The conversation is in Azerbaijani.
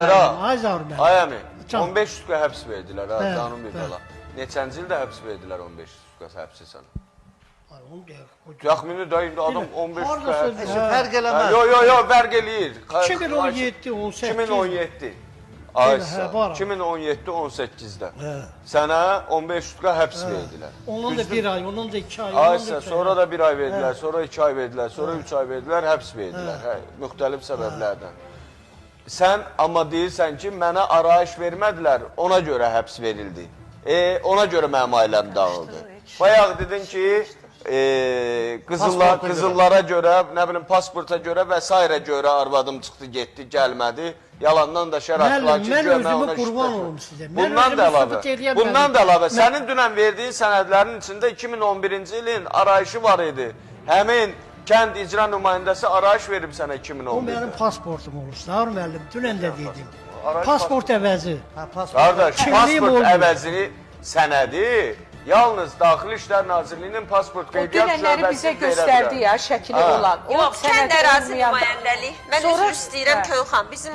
Ayzar müəllim. Ay əmi, Can. 15 sutka həbs verdilər ha, Bəli, canım bir bəli. bala. Neçənci ildə həbs verdilər 15 sutka həbsi sana? Ay, onu deyək. Təxmini də indi adam 15 sutka Hardasa həbs. Fərq eləməz. Yo, fərq eləyir. 2017, 18. 2017. Hə, Aysa, var. 2017-18-də. Hə. Sənə 15 sutka həbs verdilər. Ondan da bir ay, ondan da 2 ay, ondan da Aysa, 2 ay. sonra da 1 ay verdilər, sonra 2 ay verdilər, sonra 3 ay verdilər, həbs verdilər. Hə, müxtəlif səbəblərdən. Sən amma deyirsən ki, mənə arayış vermədilər, ona görə həbs verildi. Ona görə mənim ailəm dağıldı. Bayaq dedin ki, qızıllara görə, nə bilim, pasporta görə və s. görə arvadım çıxdı, getdi, gəlmədi. Yalandan da şəraitlər ki, Mən özümü qurban olum sizə. Bundan da əlavə, sənin dünən verdiyin sənədlərin içində 2011-ci ilin arayışı var idi. Həmin kənd icra nümayəndəsi arayış verib sənə O 2011-də. mənim pasportum olur, Sağır müəllim, dünən də dedim. Pasport əvəzi. Qardaş, Kimliyim pasport olmuyor. əvəzini sənədi yalnız Daxili İşlər Nazirliyinin pasport O qeydiyyat dünənləri bizə şöbəsi verə göstərdi bilər. ya, şəkili olan. O Yox, sənəd kənd ərazi olmayan da- nümayəndəlik. Mən Sonra- üzr istəyirəm Hə. Köyxan. Bizim